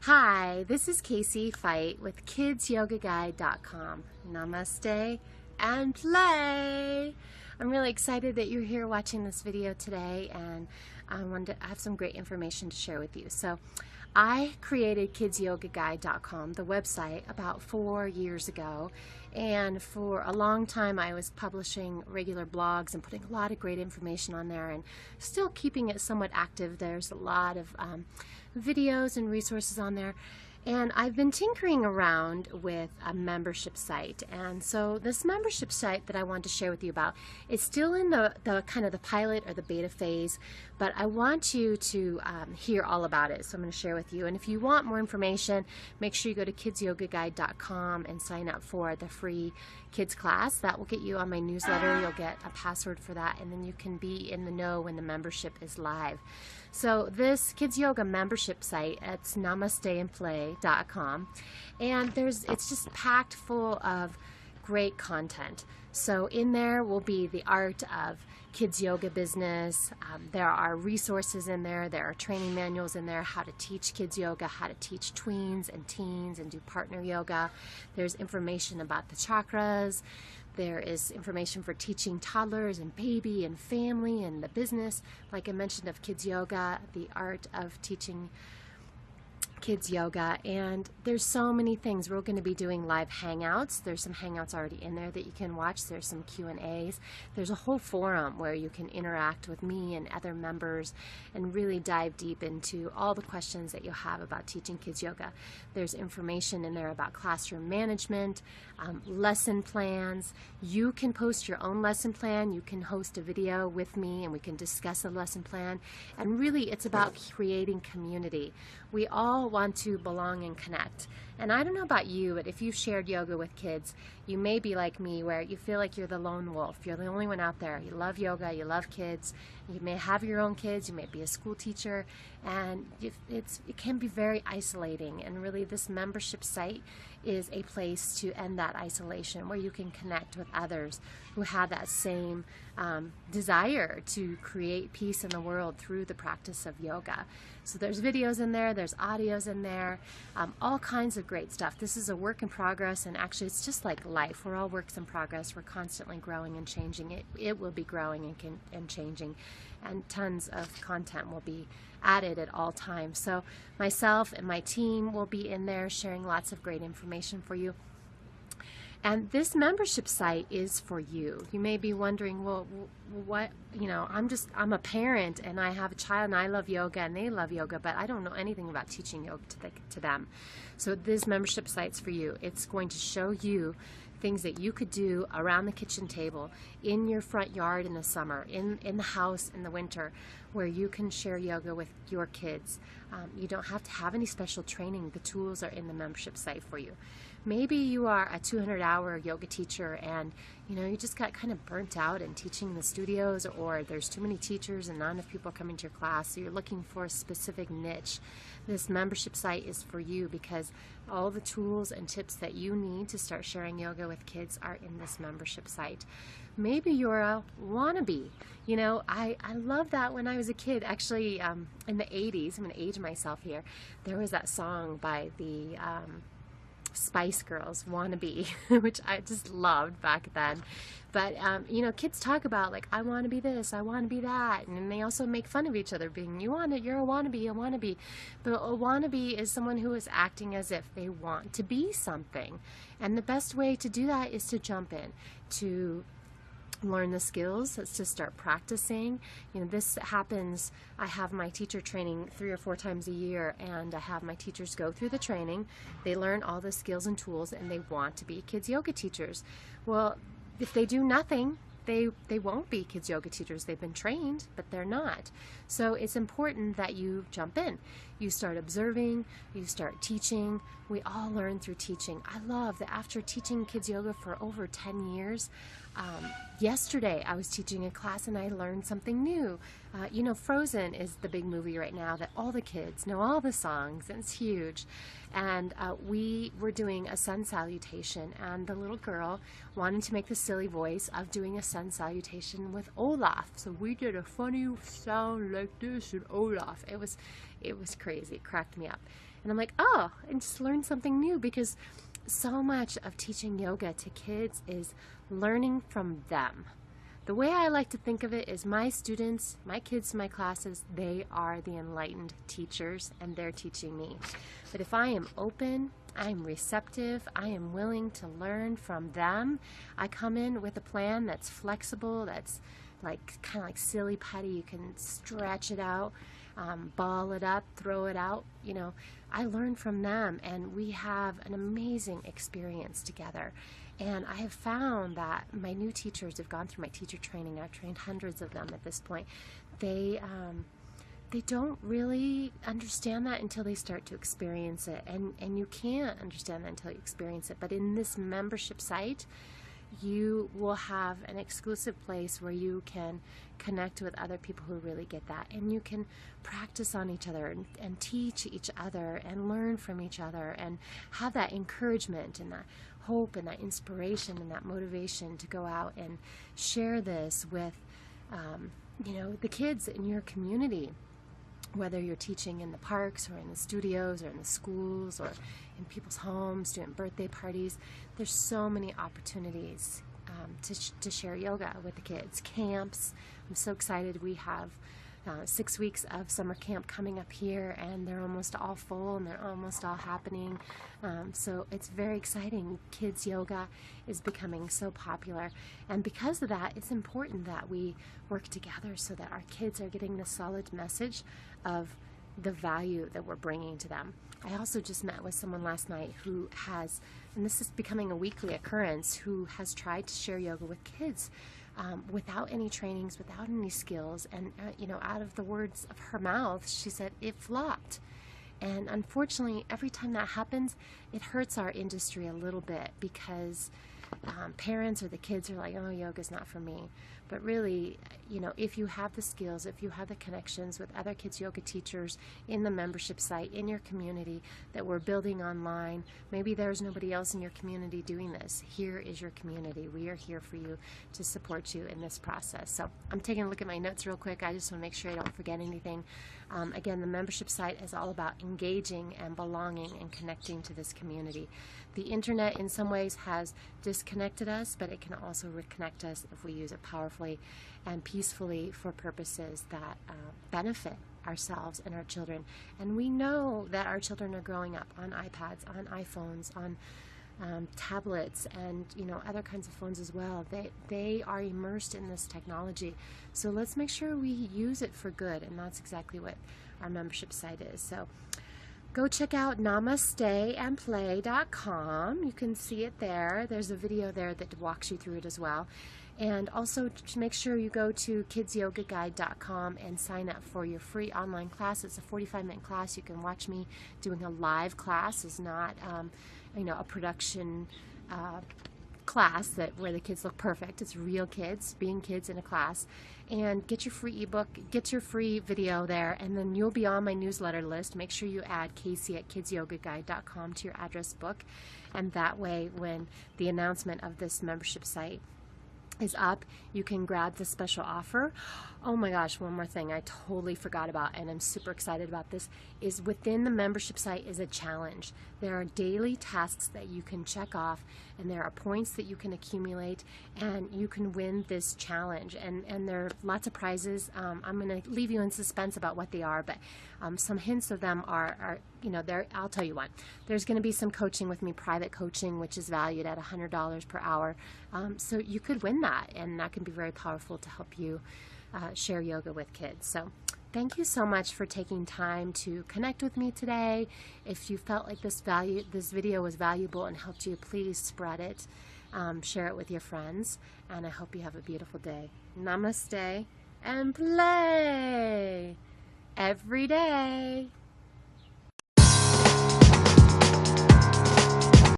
Hi, this is Casey Feicht with KidsYogaGuide.com. Namaste and play! I'm really excited that you're here watching this video today, and I have some great information to share with you. So I created KidsYogaGuide.com, the website, about 4 years ago, and for a long time I was publishing regular blogs and putting a lot of great information on there and still keeping it somewhat active. There's a lot of videos and resources on there. And I've been tinkering around with a membership site, and so this membership site that I want to share with you about is still in the kind of the pilot or the beta phase, but I want you to hear all about it, so I'm going to share with you. And if you want more information, make sure you go to KidsYogaGuide.com and sign up for the free kids class. That will get you on my newsletter. You'll get a password for that, and then you can be in the know when the membership is live. So this Kids Yoga membership site, it's namasteandplay.com, and it's just packed full of great content. So in there will be the art of kids yoga business. There are resources in there. There are training manuals in there, how to teach kids yoga, how to teach tweens and teens and do partner yoga. There's information about the chakras. There is information for teaching toddlers and baby and family and the business, like I mentioned, of kids yoga, the art of teaching kids yoga, and there's so many things. We're going to be doing live hangouts. There's some hangouts already in there that you can watch. There's some Q&As. There's a whole forum where you can interact with me and other members and really dive deep into all the questions that you'll have about teaching kids yoga. There's information in there about classroom management, lesson plans. You can post your own lesson plan. You can host a video with me and we can discuss a lesson plan. And really it's about creating community. We all want to belong and connect. And I don't know about you, but if you've shared yoga with kids, you may be like me where you feel like you're the lone wolf. You're the only one out there. You love yoga, you love kids, you may have your own kids, you may be a school teacher, and it can be very isolating. And really this membership site is a place to end that isolation, where you can connect with others who have that same desire to create peace in the world through the practice of yoga. So there's videos in there, there's audios in there, all kinds of great stuff. This is a work in progress, and actually it's just like life. We're all works in progress. We're constantly growing and changing. It will be growing and changing, and tons of content will be added at all times. So myself and my team will be in there sharing lots of great information for you. And this membership site is for you. You may be wondering, well, what, I'm a parent and I have a child and I love yoga and they love yoga, but I don't know anything about teaching yoga to them. So this membership site's for you. It's going to show you things that you could do around the kitchen table, in your front yard in the summer, in the house in the winter, where you can share yoga with your kids. You don't have to have any special training. The tools are in the membership site for you. Maybe you are a 200-hour yoga teacher and you just got kind of burnt out in teaching in the studios, or there's too many teachers and not enough people coming to your class, so you're looking for a specific niche. This membership site is for you because all the tools and tips that you need to start sharing yoga with kids are in this membership site. Maybe you're a wannabe. I love that when I was a kid. Actually, in the 80s, I'm going to age myself here, there was that song by the Spice Girls, Wannabe, which I just loved back then. But kids talk about, like, I want to be this, I want to be that, and they also make fun of each other, being you're a wannabe. But a wannabe is someone who is acting as if they want to be something, and the best way to do that is to jump in, to learn the skills. It's to start practicing. This happens, I have my teacher training 3 or 4 times a year, and I have my teachers go through the training. They learn all the skills and tools, and they want to be kids yoga teachers. Well, if they do nothing, they won't be kids yoga teachers. They've been trained, but they're not. So it's important that you jump in. You start observing, you start teaching. We all learn through teaching. I love that after teaching kids yoga for over 10 years, yesterday I was teaching a class and I learned something new. Frozen is the big movie right now that all the kids know all the songs, and it's huge. And we were doing a sun salutation, and the little girl wanted to make the silly voice of doing a sun salutation with Olaf. So we did a funny sound like this in Olaf. It was crazy. It cracked me up. And I'm like, oh, and just learn something new, because so much of teaching yoga to kids is learning from them. The way I like to think of it is my students, my kids in my classes, they are the enlightened teachers, and they're teaching me. But if I am open, I'm receptive, I am willing to learn from them, I come in with a plan that's flexible, that's like kind of like silly putty. You can stretch it out, ball it up, throw it out. You know, I learn from them, and we have an amazing experience together. And I have found that my new teachers have gone through my teacher training. I've trained hundreds of them at this point. They don't really understand that until they start to experience it. And you can't understand that until you experience it. But in this membership site, you will have an exclusive place where you can connect with other people who really get that, and you can practice on each other and teach each other and learn from each other and have that encouragement and that hope and that inspiration and that motivation to go out and share this with you know, the kids in your community, whether you're teaching in the parks or in the studios or in the schools or in people's homes, doing birthday parties. There's so many opportunities to share yoga with the kids. Camps. I'm so excited. We have 6 weeks of summer camp coming up here, and they're almost all full and they're almost all happening. So it's very exciting. Kids yoga is becoming so popular, and because of that, it's important that we work together so that our kids are getting the solid message of the value that we're bringing to them. I also just met with someone last night who has, and this is becoming a weekly occurrence, who has tried to share yoga with kids without any trainings, without any skills, and you know, out of the words of her mouth, she said it flopped. And unfortunately, every time that happens, it hurts our industry a little bit, because parents or the kids are like, oh, yoga's not for me. But really, you know, if you have the skills, if you have the connections with other kids yoga teachers in the membership site, in your community that we're building online, maybe there's nobody else in your community doing this. Here is your community. We are here for you to support you in this process. So I'm taking a look at my notes real quick. I just want to make sure I don't forget anything. Again, the membership site is all about engaging and belonging and connecting to this community. The internet in some ways has disconnected us, but it can also reconnect us if we use it powerfully and peacefully for purposes that benefit ourselves and our children. And we know that our children are growing up on iPads, on iPhones, on tablets, and you know, other kinds of phones as well. They are immersed in this technology. So let's make sure we use it for good, and that's exactly what our membership site is. So go check out namasteandplay.com. You can see it there. There's a video there that walks you through it as well. And also make sure you go to kidsyyogaguide.com and sign up for your free online class. It's a 45-minute class. You can watch me doing a live class. It's not you know, a production class where the kids look perfect. It's real kids being kids in a class. And get your free ebook, get your free video there, and then you'll be on my newsletter list. Make sure you add Casey at kidsyyogaguide.com to your address book, and that way when the announcement of this membership site is up, you can grab the special offer. Oh my gosh, one more thing I totally forgot about, and I'm super excited about this, is within the membership site is a challenge. There are daily tasks that you can check off, and there are points that you can accumulate, and you can win this challenge. And there are lots of prizes. I'm going to leave you in suspense about what they are, but some hints of them are you know, I'll tell you one. There's going to be some coaching with me, private coaching, which is valued at $100 per hour. So you could win that, and that can be very powerful to help you share yoga with kids. So thank you so much for taking time to connect with me today. If you felt like this video was valuable and helped you, please spread it, share it with your friends, and I hope you have a beautiful day. Namaste and play every day.